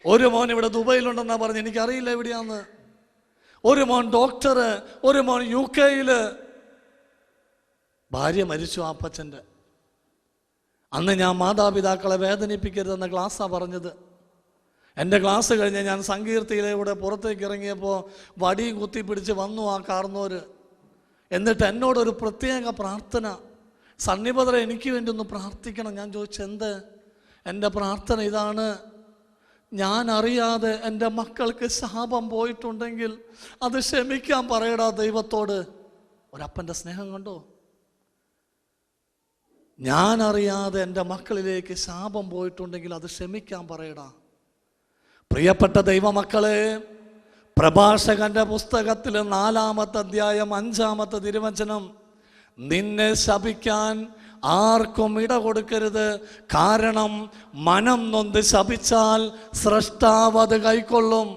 Speaker 1: ഒരു മോൻ ഇവിടെ ദുബൈയിലുണ്ടെന്നാ പറഞ്ഞ്, എനിക്കറിയില്ല എവിടെയാന്ന്. ഒരു മോൻ ഡോക്ടർ, ഒരു മോൻ UK. ഭാര്യ മരിച്ചു ആ അപ്പച്ചൻ്റെ. അന്ന് ഞാൻ മാതാപിതാക്കളെ വേദനിപ്പിക്കരുതെന്ന ക്ലാസ്സാണ് പറഞ്ഞത്. എൻ്റെ ക്ലാസ് കഴിഞ്ഞ് ഞാൻ സങ്കീർത്തിയിലൂടെ പുറത്തേക്ക് ഇറങ്ങിയപ്പോൾ വടിയും കുത്തിപ്പിടിച്ച് വന്നു ആ കാർന്നോര്. എന്നിട്ട് എന്നോടൊരു പ്രത്യേക പ്രാർത്ഥന, സന്നിപത്ര എനിക്ക് വേണ്ടി ഒന്ന് പ്രാർത്ഥിക്കണം. ഞാൻ ചോദിച്ചെന്ത്? എൻ്റെ പ്രാർത്ഥന ഇതാണ്, ഞാൻ അറിയാതെ എൻ്റെ മക്കൾക്ക് ശാപം പോയിട്ടുണ്ടെങ്കിൽ അത് ക്ഷമിക്കാൻ പറയടാ ദൈവത്തോട്. ഒരപ്പൻ്റെ സ്നേഹം കണ്ടോ? ഞാൻ അറിയാതെ എൻ്റെ മക്കളിലേക്ക് ശാപം പോയിട്ടുണ്ടെങ്കിൽ അത് ക്ഷമിക്കാൻ പറയടാ. പ്രിയപ്പെട്ട ദൈവമക്കളെ, പ്രഭാഷകന്റെ പുസ്തകത്തിൽ 4-ാമത്തെ അധ്യായം 5-ാമത്തെ തിരുവചനം, നിന്നെ ശപിക്കാൻ ആർക്കും ഇട കൊടുക്കരുത്. കാരണം മനം നൊന്ത് ശപിച്ചാൽ സ്രഷ്ടാവ് അത് കൈക്കൊള്ളും.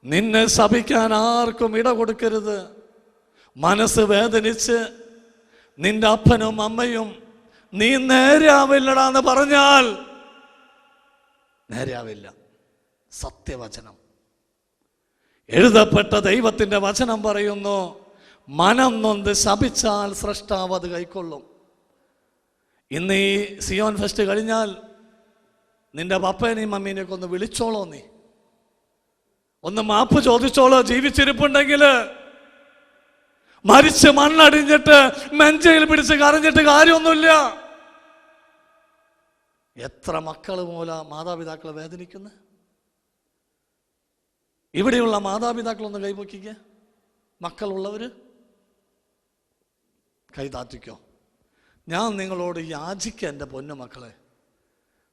Speaker 1: നിന്നെ ശപിക്കാൻ ആർക്കും ഇട കൊടുക്കരുത്. മനസ്സ് വേദനിച്ച് നിന്റെ അപ്പനും അമ്മയും നീ നേരെയാവില്ലടാന്ന് പറഞ്ഞാൽ നേരെയാവില്ല. സത്യവചനം, എഴുതപ്പെട്ട ദൈവത്തിൻ്റെ വചനം പറയുന്നു, മനം നൊന്ത് ശപിച്ചാൽ സ്രഷ്ടാവ് അത് കൈക്കൊള്ളും. ഇന്ന് ഈ സിയോൻ ഫെസ്റ്റ് കഴിഞ്ഞാൽ നിന്റെ പപ്പേനെയും മമ്മീനെയൊക്കെ ഒന്ന് വിളിച്ചോളോ, നീ ഒന്ന് മാപ്പ് ചോദിച്ചോളോ. ജീവിച്ചിരിപ്പുണ്ടെങ്കിൽ മരിച്ച് മണ്ണടിഞ്ഞിട്ട് നെഞ്ചയിൽ പിടിച്ച് കരഞ്ഞിട്ട് കാര്യമൊന്നുമില്ല. എത്ര മക്കൾ മൂലം മാതാപിതാക്കളെ വേദനിക്കുന്നു. ഇവിടെയുള്ള മാതാപിതാക്കളൊന്ന് കൈപൊക്കിക്ക. മക്കളുള്ളവർ കൈതാറ്റിക്കോ. ഞാൻ നിങ്ങളോട് യാചിക്കുക, എൻ്റെ പൊന്നു മക്കളെ,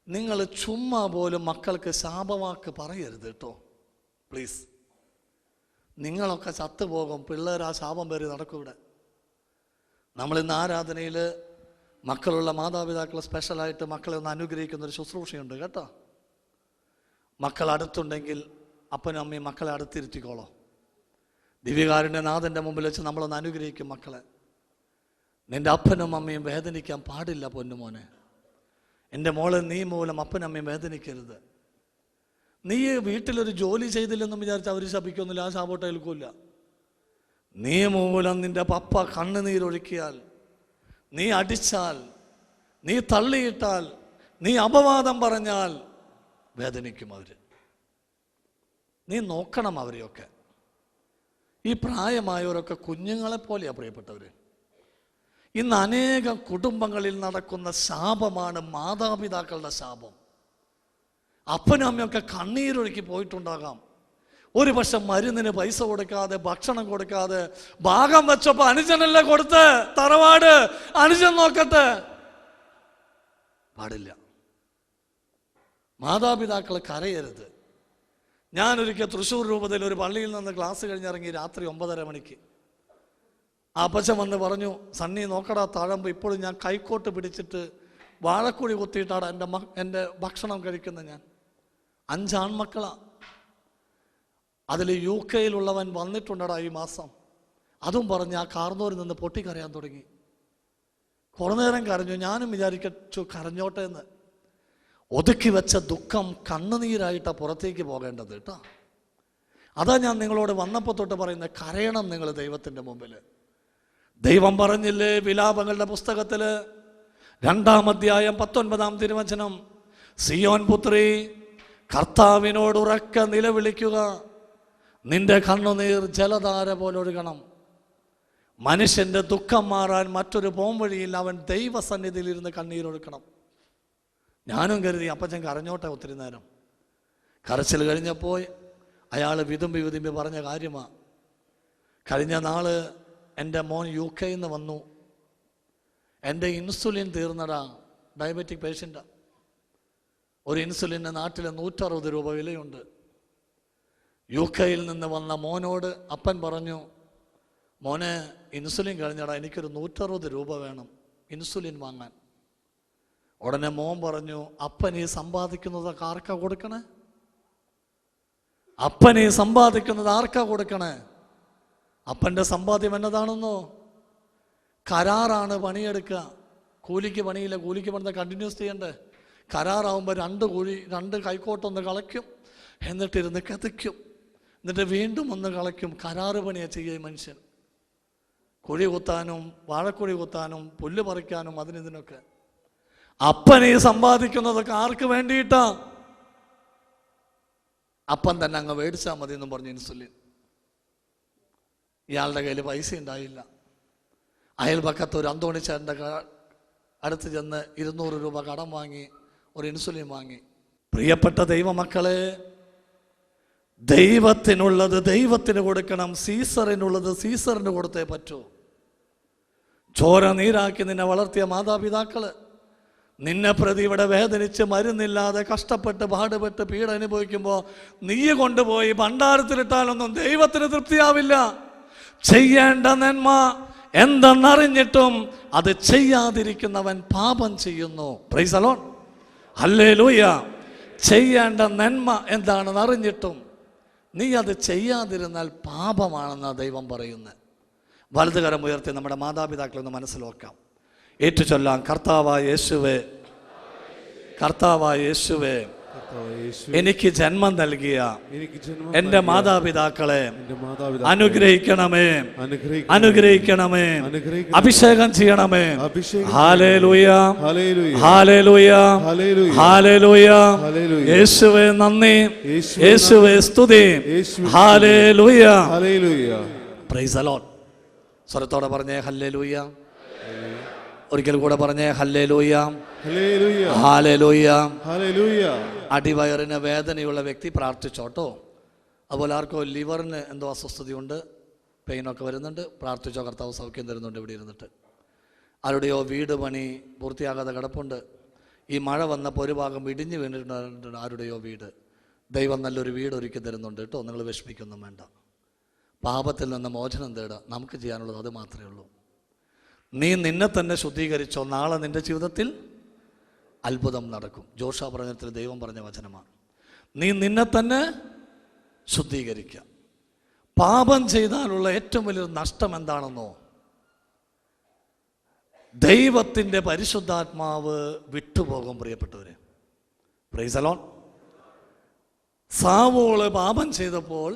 Speaker 1: നിങ്ങൾ ചുമ്മാ പോലും മക്കൾക്ക് ശാപവാക്ക് പറയരുത് കേട്ടോ, പ്ലീസ്. നിങ്ങളൊക്കെ ചത്തുപോകും, പിള്ളേർ ആ ശാപം പേറി നടക്കും. ഇവിടെ നമ്മളിന്ന് ആരാധനയിൽ മക്കളുള്ള മാതാപിതാക്കളെ സ്പെഷ്യലായിട്ട് മക്കളെ ഒന്ന് അനുഗ്രഹിക്കുന്നൊരു ശുശ്രൂഷയുണ്ട് കേട്ടോ. മക്കൾ അടുത്തുണ്ടെങ്കിൽ അപ്പനും അമ്മയും മക്കളെ അടുത്തിരുത്തിക്കോളോ. ദിവ്യകാരുണ്യ നാഥൻ്റെ മുമ്പിൽ വെച്ച് നമ്മളൊന്ന് അനുഗ്രഹിക്കും മക്കളെ. നിൻ്റെ അപ്പനും അമ്മയും വേദനിക്കാൻ പാടില്ല പൊന്നുമോനെ. എൻ്റെ മോളെ, നീ മൂലം അപ്പനും അമ്മയും വേദനിക്കരുത്. നീ വീട്ടിലൊരു ജോലി ചെയ്തില്ലെന്നും വിചാരിച്ച് അവർ ശപിക്കൊന്നുമില്ല, ആ ശാപോട്ട് ഏൽക്കില്ല. നീ മൂലം നിൻ്റെ പപ്പ കണ്ണുനീരൊഴുക്കിയാൽ, നീ അടിച്ചാൽ, നീ തള്ളിയിട്ടാൽ, നീ അപവാദം പറഞ്ഞാൽ വേദനിക്കും അവർ. നീ നോക്കണം അവരെയൊക്കെ. ഈ പ്രായമായവരൊക്കെ കുഞ്ഞുങ്ങളെപ്പോലെയാണ് പ്രിയപ്പെട്ടവർ. ഇന്ന് അനേകം കുടുംബങ്ങളിൽ നടക്കുന്ന ശാപമാണ് മാതാപിതാക്കളുടെ ശാപം. അപ്പനും അമ്മയൊക്കെ കണ്ണീരൊഴുക്കി പോയിട്ടുണ്ടാകാം. ഒരു പക്ഷെ മരുന്നിന് പൈസ കൊടുക്കാതെ, ഭക്ഷണം കൊടുക്കാതെ, ഭാഗം വെച്ചപ്പോൾ അനുജനല്ലേ കൊടുത്ത്, തറവാട് അനുജൻ നോക്കട്ടെ, പാടില്ല. മാതാപിതാക്കൾ കരയരുത്. ഞാനൊരിക്കൽ തൃശ്ശൂർ രൂപതയിൽ ഒരു പള്ളിയിൽ നിന്ന് ക്ലാസ് കഴിഞ്ഞിറങ്ങി രാത്രി 9:30 മണിക്ക്. ആ അപ്പച്ചൻ വന്ന് പറഞ്ഞു, സണ്ണി നോക്കടാ താഴമ്പ്, ഇപ്പോഴും ഞാൻ കൈക്കോട്ട് പിടിച്ചിട്ട് വാഴക്കുഴി കുത്തിയിട്ടാണ് എൻ്റെ ഭക്ഷണം കഴിക്കുന്നത്. ഞാൻ 5 ആൺമക്കളാ. അതിൽ UK വന്നിട്ടുണ്ടടാ ഈ മാസം. അതും പറഞ്ഞ് ആ കാർന്നൂരിൽ നിന്ന് പൊട്ടിക്കരയാൻ തുടങ്ങി. കുറേ നേരം കരഞ്ഞു. ഞാനും വിചാരിച്ചു കരഞ്ഞോട്ടെ എന്ന്. ഒതുക്കി വെച്ച ദുഃഖം കണ്ണുനീരായിട്ടാണ് പുറത്തേക്ക് പോകേണ്ടത് കേട്ടോ. അതാ ഞാൻ നിങ്ങളോട് വന്നപ്പോൾ തൊട്ട് പറയുന്നത്, കരയണം നിങ്ങൾ ദൈവത്തിൻ്റെ മുമ്പിൽ. ദൈവം പറഞ്ഞില്ലേ വിലാപങ്ങളുടെ പുസ്തകത്തിൽ 2-ാം അധ്യായം 19-ാം തിരുവചനം, സിയോൻ പുത്രി കർത്താവിനോട് ഉറക്കെ നിലവിളിക്കുക, നിന്റെ കണ്ണുനീർ ജലധാര പോലെ ഒഴുകണം. മനുഷ്യൻ്റെ ദുഃഖം മാറാൻ മറ്റൊരു പോംവഴിയില്ല, അവൻ ദൈവസന്നിധിയിൽ ഇരുന്ന് കണ്ണീരൊഴുക്കണം. ഞാനും കരുതി അപ്പച്ചൻ കരഞ്ഞോട്ടെ ഒത്തിരി നേരം. കരച്ചിൽ കഴിഞ്ഞപ്പോൾ അയാൾ വിതുമ്പി പറഞ്ഞ കാര്യമാണ്. കഴിഞ്ഞ നാള് എൻ്റെ മോൻ UK വന്നു. എൻ്റെ ഇൻസുലിൻ തീർന്നടാ, ഡയബറ്റിക് പേഷ്യൻ്റാ. ഒരു ഇൻസുലിന് നാട്ടിൽ 160 രൂപ വിലയുണ്ട്. UK നിന്ന് വന്ന മോനോട് അപ്പൻ പറഞ്ഞു, മോനെ ഇൻസുലിൻ കഴിഞ്ഞടാ, എനിക്കൊരു 160 രൂപ വേണം ഇൻസുലിൻ വാങ്ങാൻ. ഉടനെ മോൻ പറഞ്ഞു, അപ്പൻ ഈ സമ്പാദിക്കുന്നത് ആർക്കാ കൊടുക്കണേ? അപ്പൻ ഈ സമ്പാദിക്കുന്നത് ആർക്കാ കൊടുക്കണേ? അപ്പൻ്റെ സമ്പാദ്യം എന്നതാണെന്നോ? കരാറാണ് പണിയെടുക്കുക. കൂലിക്ക് പണിയില്ല. കൂലിക്ക് പണിത കണ്ടിന്യൂസ് ചെയ്യണ്ടേ? കരാറാവുമ്പോൾ 2 കൈക്കോട്ടൊന്ന് കളയ്ക്കും, എന്നിട്ടിരുന്ന് കത്തിക്കും, എന്നിട്ട് വീണ്ടും ഒന്ന് കളയ്ക്കും. കരാറ് പണിയാണ് ചെയ്യുക മനുഷ്യൻ. കുഴി കുത്താനും വാഴക്കുഴി കുത്താനും പുല്ല് പറിക്കാനും അതിനിതിനൊക്കെ. അപ്പനെ സമ്പാദിക്കുന്നതൊക്കെ ആർക്ക് വേണ്ടിയിട്ടാ? അപ്പൻ തന്നെ അങ്ങ് മേടിച്ചാൽ മതി എന്നും പറഞ്ഞു ഇൻസുലിൻ. ഇയാളുടെ കയ്യിൽ പൈസ ഉണ്ടായില്ല. അയൽപക്കത്ത് ഒരു അന്തോണിച്ചേട്ടൻ്റെ അടുത്ത് ചെന്ന് 200 രൂപ കടം വാങ്ങി ഒരു ഇൻസുലിൻ വാങ്ങി. പ്രിയപ്പെട്ട ദൈവമക്കളെ, ദൈവത്തിനുള്ളത് ദൈവത്തിന് കൊടുക്കണം, സീസറിനുള്ളത് സീസറിന് കൊടുത്തേ പറ്റൂ. ചോര നീരാക്കി നിന്നെ വളർത്തിയ മാതാപിതാക്കള് നിന്നെ പ്രതി ഇവിടെ വേദനിച്ച് മരുന്നില്ലാതെ കഷ്ടപ്പെട്ട് പാടുപെട്ട് പീഡ അനുഭവിക്കുമ്പോൾ നീ കൊണ്ടുപോയി ഭണ്ഡാരത്തിലിട്ടാലൊന്നും ദൈവത്തിന് തൃപ്തിയാവില്ല. ചെയ്യേണ്ട നന്മ എന്തെന്നറിഞ്ഞിട്ടും അത് ചെയ്യാതിരിക്കുന്നവൻ പാപം ചെയ്യുന്നു. Price the Lord, hallelujah. ചെയ്യേണ്ട നന്മ എന്താണെന്ന് അറിഞ്ഞിട്ടും നീ അത് ചെയ്യാതിരുന്നാൽ പാപമാണെന്നാണ് ദൈവം പറയുന്നത്. വലതുകരം ഉയർത്തി നമ്മുടെ മാതാപിതാക്കളൊന്ന് മനസ്സിലാക്കാം. ഏറ്റുചൊല്ലാം, കർത്താവായ യേശുവേ, കർത്താവായ യേശുവേ, എനിക്ക് ജന്മം നൽകിയ എൻ്റെ മാതാപിതാക്കളെ അനുഗ്രഹിക്കണമേ, അനുഗ്രഹിക്കണമേ, അഭിഷേകം ചെയ്യണമേ. Hallelujah, hallelujah, hallelujah. യേശുവേ നന്ദി, യേശുവേ സ്തുതി. Hallelujah, praise the Lord. സ്വരത്തോടെ പറഞ്ഞേ ഹല്ലേലൂയ. ഒരിക്കൽ കൂടെ പറഞ്ഞേ ഹല്ലേലൂയ, ഹല്ലേലൂയ, ഹല്ലേലൂയ. അടിവയറിന് വേദനയുള്ള വ്യക്തി പ്രാർത്ഥിച്ചോട്ടോ. അതുപോലെ ആർക്കോ ലിവറിന് എന്തോ അസ്വസ്ഥതയുണ്ട്, പെയിനൊക്കെ വരുന്നുണ്ട്, പ്രാർത്ഥിച്ചോ. കർത്താവ് സൗഖ്യം തരുന്നുണ്ട് ഇവിടെ ഇരുന്നിട്ട്. ആരുടെയോ വീട് പണി പൂർത്തിയാകാതെ കിടപ്പുണ്ട്. ഈ മഴ വന്നപ്പോൾ ഒരു ഭാഗം ഇടിഞ്ഞു വീണിട്ടുണ്ട് ആരുടെയോ വീട്. ദൈവം നല്ലൊരു വീട് ഒരുക്കി തരുന്നുണ്ട് കേട്ടോ. നിങ്ങൾ വിഷമിക്കൊന്നും വേണ്ട. പാപത്തിൽ നിന്ന് മോചനം തേടുക. നമുക്ക് ചെയ്യാനുള്ളത് അത് മാത്രമേ ഉള്ളൂ. നീ നിന്നെ തന്നെ ശുദ്ധീകരിച്ചോ, നാളെ നിന്റെ ജീവിതത്തിൽ അത്ഭുതം നടക്കും. ജോഷ പ്രവചനത്തിൽ ദൈവം പറഞ്ഞ വചനമാണ്. നീ നിന്നെ തന്നെ ശുദ്ധീകരിക്കുക. പാപം ചെയ്താലുള്ള ഏറ്റവും വലിയൊരു നഷ്ടം എന്താണെന്നോ? ദൈവത്തിൻ്റെ പരിശുദ്ധാത്മാവ് വിട്ടുപോകും. പ്രിയപ്പെട്ടവരെ, പ്രൈസ് ദി ലോർഡ്. സാവൂള് പാപം ചെയ്തപ്പോൾ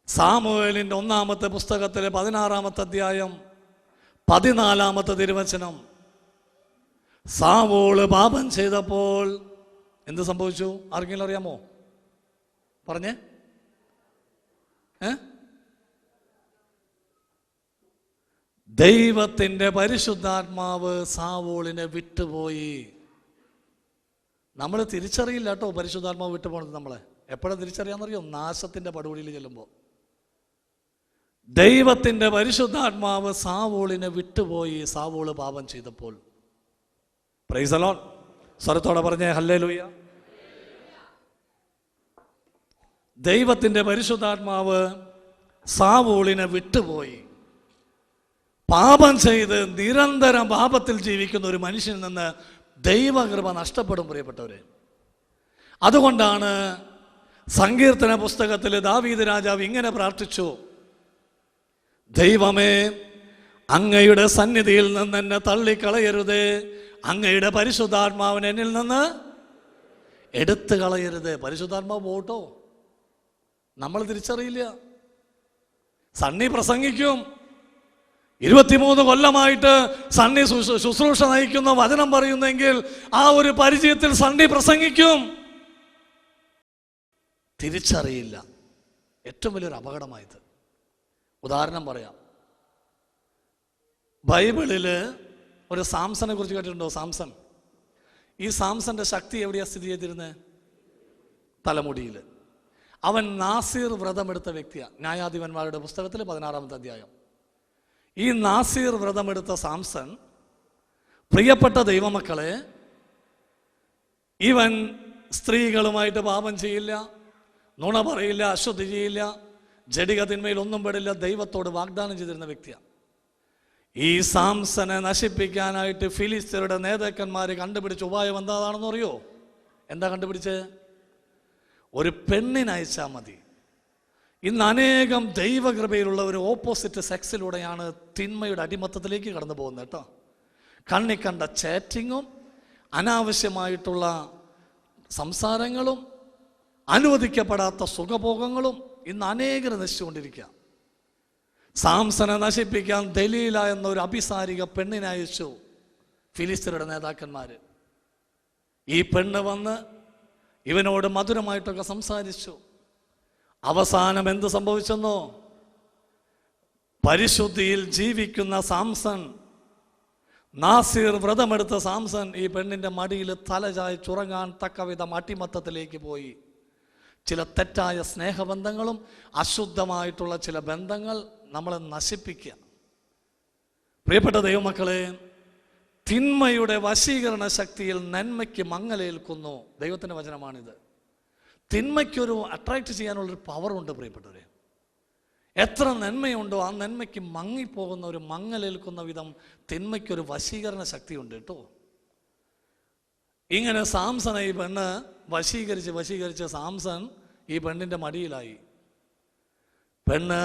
Speaker 1: സാമുവേലിൻ്റെ 1-ാമത്തെ പുസ്തകത്തിലെ 16-ാമത്തെ അധ്യായം 14-ാമത്തെ തിരുവചനം, സാവൂള് പാപം ചെയ്തപ്പോൾ എന്ത് സംഭവിച്ചു? ആർക്കെങ്കിലും അറിയാമോ? പറഞ്ഞേ. ദൈവത്തിൻ്റെ പരിശുദ്ധാത്മാവ് സാവൂളിനെ വിട്ടുപോയി. നമ്മൾ തിരിച്ചറിയില്ല കേട്ടോ പരിശുദ്ധാത്മാവ് വിട്ടുപോണത്. നമ്മളെ എപ്പോഴാണ് തിരിച്ചറിയാമെന്നറിയോ? നാശത്തിൻ്റെ പടുകുഴിയിൽ ചെല്ലുമ്പോൾ. ദൈവത്തിൻ്റെ പരിശുദ്ധാത്മാവ് സാവൂളിനെ വിട്ടുപോയി, സാവൂള് പാപം ചെയ്തപ്പോൾ. Price the Lord. സ്വരത്തോടെ പറഞ്ഞേ ഹല്ലേലൂയ. ദൈവത്തിൻ്റെ പരിശുദ്ധാത്മാവ് സാവൂളിനെ വിട്ടുപോയി. പാപം ചെയ്ത് നിരന്തരം പാപത്തിൽ ജീവിക്കുന്ന ഒരു മനുഷ്യനിൽ നിന്ന് ദൈവകൃപ നഷ്ടപ്പെടും പ്രിയപ്പെട്ടവരെ. അതുകൊണ്ടാണ് സങ്കീർത്തന പുസ്തകത്തിൽ ദാവീദ് രാജാവ് ഇങ്ങനെ പ്രാർത്ഥിച്ചു: ദൈവമേ, അങ്ങയുടെ സന്നിധിയിൽ നിന്ന് എന്നെ തള്ളിക്കളയരുതേ, അങ്ങയുടെ പരിശുദ്ധാത്മാവിനെ എന്നിൽ നിന്ന് എടുത്തു കളയരുത്. പരിശുദ്ധാത്മാവ് പോട്ടോ, നമ്മൾ തിരിച്ചറിയില്ല. സണ്ണി പ്രസംഗിക്കും, 23 കൊല്ലമായിട്ട് സണ്ണി ശുശ്രൂഷ നയിക്കുന്ന വചനം പറയുന്നെങ്കിൽ ആ ഒരു പരിചയത്തിൽ സണ്ണി പ്രസംഗിക്കും, തിരിച്ചറിയില്ല. ഏറ്റവും വലിയൊരു അപകടമായത്. ഉദാഹരണം പറയാം. ബൈബിളില് ഒരു സാംസനെ കുറിച്ച് കേട്ടിട്ടുണ്ടോ? സാംസൺ. ഈ സാംസന്റെ ശക്തി എവിടെയാ സ്ഥിതി ചെയ്തിരുന്നത്? തലമുടിയിൽ. അവൻ നാസീർ വ്രതമെടുത്ത വ്യക്തിയാണ്. ന്യായാധിപന്മാരുടെ പുസ്തകത്തിൽ 16-ാമത്തെ അധ്യായം. ഈ നാസീർ വ്രതമെടുത്ത സാംസൺ, പ്രിയപ്പെട്ട ദൈവമക്കളെ, ഇവൻ സ്ത്രീകളുമായിട്ട് പാപം ചെയ്യില്ല, നുണ പറയില്ല, അശുദ്ധി ചെയ്യില്ല, ജഡിക തിന്മയിൽ ഒന്നും പെടില്ല, ദൈവത്തോട് വാഗ്ദാനം ചെയ്തിരുന്ന വ്യക്തിയാണ്. ഈ സാംസനെ നശിപ്പിക്കാനായിട്ട് ഫിലിസ്ത്യരുടെ നേതാക്കന്മാർ കണ്ടുപിടിച്ച ഉപായം എന്താണെന്ന് അറിയോ? എന്താ കണ്ടുപിടിച്ച്? ഒരു പെണ്ണിനയച്ചാൽ മതി. ഇന്ന് അനേകം ദൈവകൃപയിലുള്ള ഒരു ഓപ്പോസിറ്റ് സെക്സിലൂടെയാണ് തിന്മയുടെ അടിമത്തത്തിലേക്ക് കടന്നു പോകുന്നത് കേട്ടോ. കണ്ണി കണ്ട ചാറ്റിങ്ങും അനാവശ്യമായിട്ടുള്ള സംസാരങ്ങളും അനുവദിക്കപ്പെടാത്ത സുഖഭോഗങ്ങളും ഇന്ന് അനേകർ നശിച്ചുകൊണ്ടിരിക്കുക. സാംസനെ നശിപ്പിക്കാൻ ദലീല എന്നൊരു അഭിസാരിക പെണ്ണിനെ അയച്ചു ഫിലിസ്ത്യരുടെ നേതാക്കന്മാർ. ഈ പെണ്ണ് വന്ന് ഇവനോട് മധുരമായിട്ടൊക്കെ സംസാരിച്ചു. അവസാനം എന്ത് സംഭവിച്ചെന്നോ? പരിശുദ്ധിയിൽ ജീവിക്കുന്ന സാംസൺ, നാസീർ വ്രതമെടുത്ത സാംസൺ ഈ പെണ്ണിൻ്റെ മടിയിൽ തലചായി ചുറങ്ങാൻ തക്കവിധം അടിമത്തത്തിലേക്ക് പോയി. ചില തെറ്റായ സ്നേഹബന്ധങ്ങളും അശുദ്ധമായിട്ടുള്ള ചില ബന്ധങ്ങൾ നമ്മളെ നശിപ്പിക്കുക. പ്രിയപ്പെട്ട ദൈവമക്കളെ, തിന്മയുടെ വശീകരണ ശക്തിയിൽ നന്മയ്ക്ക് മങ്ങലേൽക്കുന്നു. ദൈവത്തിൻ്റെ വചനമാണിത്. തിന്മയ്ക്കൊരു അട്രാക്ട് ചെയ്യാനുള്ളൊരു പവറുണ്ട് പ്രിയപ്പെട്ടവരെ. എത്ര നന്മയുണ്ടോ ആ നന്മയ്ക്ക് മങ്ങിപ്പോകുന്ന ഒരു മങ്ങലേൽക്കുന്ന വിധം തിന്മയ്ക്കൊരു വശീകരണ ശക്തിയുണ്ട് കേട്ടോ. ഇങ്ങനെ സാംസനെ ഈ പെണ്ണ് വശീകരിച്ച് സാംസൺ ഈ പെണ്ണിൻ്റെ മടിയിലായി. പെണ്ണ്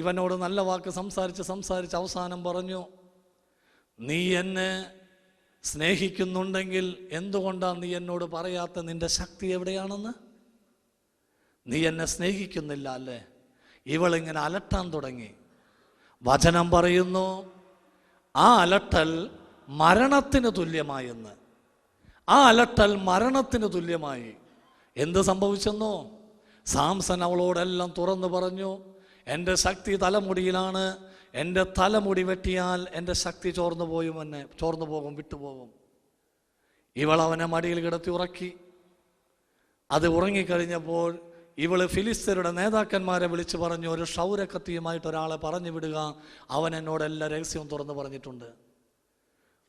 Speaker 1: ഇവനോട് നല്ല വാക്ക് സംസാരിച്ച് അവസാനം പറഞ്ഞു: നീ എന്നെ സ്നേഹിക്കുന്നുണ്ടെങ്കിൽ എന്തുകൊണ്ടാണ് നീ എന്നോട് പറയാത്ത നിന്റെ ശക്തി എവിടെയാണെന്ന്? നീ എന്നെ സ്നേഹിക്കുന്നില്ല അല്ലേ? ഇവളിങ്ങനെ അലട്ടാൻ തുടങ്ങി. വചനം പറയുന്നു, ആ അലട്ടൽ മരണത്തിന് തുല്യമായെന്ന്. ആ അലട്ടൽ മരണത്തിന് തുല്യമായി. എന്ത് സംഭവിച്ചെന്നോ? സാംസൺ അവളോടെല്ലാം തുറന്നു പറഞ്ഞു: എൻ്റെ ശക്തി തലമുടിയിലാണ്. എൻ്റെ തലമുടി വെട്ടിയാൽ എൻ്റെ ശക്തി ചോർന്നു പോകും, വിട്ടുപോകും. ഇവൾ അവനെ മടിയിൽ കിടത്തി ഉറക്കി. അത് ഉറങ്ങിക്കഴിഞ്ഞപ്പോൾ ഇവള് ഫിലിസ്ത്യരുടെ നേതാക്കന്മാരെ വിളിച്ചു പറഞ്ഞു: ഒരു ക്ഷൗരക്കത്തിയുമായിട്ട് ഒരാളെ പറഞ്ഞു വിടുക, അവൻ എന്നോട് എല്ലാ രഹസ്യവും തുറന്നു പറഞ്ഞിട്ടുണ്ട്.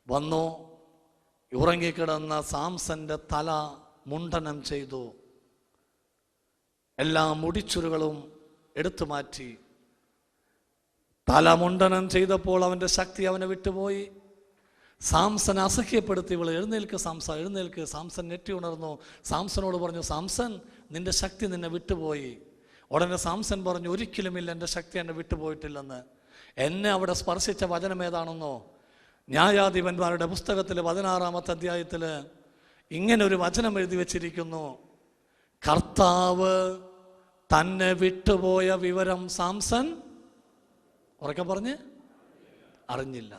Speaker 1: വന്നു. ഉറങ്ങിക്കിടന്ന സാംസന്റെ തല മുണ്ഡനം ചെയ്തു. എല്ലാ മുടിച്ചുരുകളും എടുത്തു മാറ്റി. തല മുണ്ഡനം ചെയ്തപ്പോൾ അവൻ്റെ ശക്തി അവനെ വിട്ടുപോയി. സാംസനെ അസഹ്യപ്പെടുത്തി ഇവൾ എഴുന്നേൽക്ക് എഴുന്നേൽക്ക്. സാംസൺ ഞെട്ടി ഉണർന്നു. സാംസനോട് പറഞ്ഞു: സാംസൺ, നിന്റെ ശക്തി നിന്നെ വിട്ടുപോയി. ഉടനെ സാംസൺ പറഞ്ഞു: ഒരിക്കലുമില്ല, എൻ്റെ ശക്തി എന്നെ വിട്ടുപോയിട്ടില്ലെന്ന്. എന്നെ അവിടെ സ്പർശിച്ച വചനം ഏതാണെന്നോ? ന്യായാധിപന്മാരുടെ പുസ്തകത്തിൽ 16-ാമത്തെ അധ്യായത്തിൽ ഇങ്ങനെ ഒരു വചനം എഴുതി വച്ചിരിക്കുന്നു: കർത്താവ് തന്നെ വിട്ടുപോയ വിവരം സാംസൺ ഉറക്കെ പറഞ്ഞ് അറിഞ്ഞില്ല.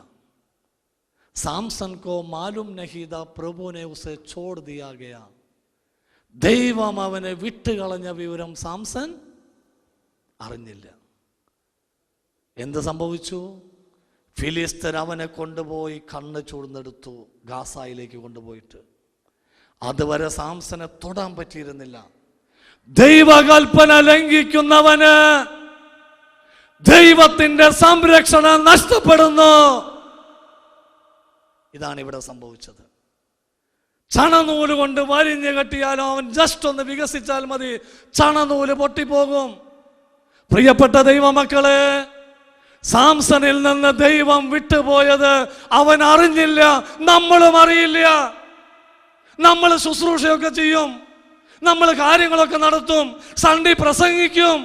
Speaker 1: സാംസൺ കോ മാലൂം നഹീത പ്രഭുനെ ഉസെ ചോड़ दिया गया. ദൈവം അവനെ വിട്ടുകളഞ്ഞ വിവരം സാംസൺ അറിഞ്ഞില്ല. എന്ത് സംഭവിച്ചു? ഫിലിസ്തർ അവനെ കൊണ്ടുപോയി കണ്ണ് ചൂഴ്ന്നെടുത്തു, ഗാസായിലേക്ക് കൊണ്ടുപോയിട്ട്. അതുവരെ സാംസനെ തൊടാൻ പറ്റിയിരുന്നില്ല. ദൈവകൽപ്പന ലംഘിക്കുന്നവന് ദൈവത്തിന്റെ സംരക്ഷണം നഷ്ടപ്പെടുന്നു. ഇതാണ് ഇവിടെ സംഭവിച്ചത്. ചണനൂല് കൊണ്ട് വരിഞ്ഞു കെട്ടിയാലോ അവൻ ജസ്റ്റ് ഒന്ന് വികസിച്ചാൽ മതി, ചണനൂല് പൊട്ടിപ്പോകും. പ്രിയപ്പെട്ട ദൈവമക്കളെ, സാംസണിൽ നിന്ന് ദൈവം വിട്ടുപോയത് അവൻ അറിഞ്ഞില്ല, നമ്മളും അറിയില്ല. നമ്മൾ ശുശ്രൂഷയൊക്കെ ചെയ്യും, നമ്മൾ കാര്യങ്ങളൊക്കെ നടത്തും, സൺഡേ പ്രസംഗിക്കും,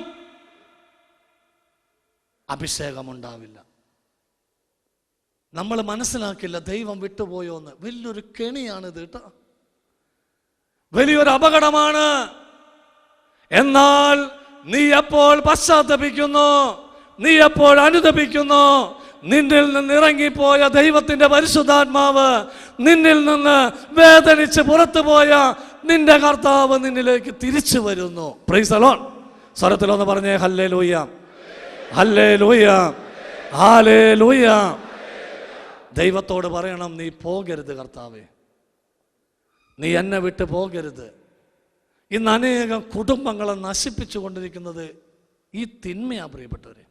Speaker 1: അഭിഷേകമുണ്ടാവില്ല. നമ്മൾ മനസ്സിലാക്കില്ല ദൈവം വിട്ടുപോയോ എന്ന്. വലിയൊരു കെണിയാണിത് കേട്ടോ, വലിയൊരു അപകടമാണ്. എന്നാൽ നീ എപ്പോൾ പശ്ചാത്തപിക്കുന്നു, നീ എപ്പോൾ അനുതപിക്കുന്നു, നിന്നിൽ നിന്ന് ഇറങ്ങിപ്പോയ ദൈവത്തിന്റെ പരിശുദ്ധാത്മാവ്, നിന്നിൽ നിന്ന് വേദനിച്ച് പുറത്തുപോയ നിന്റെ കർത്താവ് നിന്നിലേക്ക് തിരിച്ചു വരുന്നു. Price the Lord. സ്വരത്തിലൊന്ന് പറഞ്ഞേ ഹല്ലേലൂയ, ഹല്ലേലൂയ, ഹല്ലേലൂയ. ദൈവത്തോട് പറയണം, നീ പോകരുത് കർത്താവേ, നീ എന്നെ വിട്ട് പോകരുത്. ഇന്ന് അനേകം കുടുംബങ്ങളെ നശിപ്പിച്ചു കൊണ്ടിരിക്കുന്നത് ഈ തിന്മയാ പ്രിയപ്പെട്ടവരെ.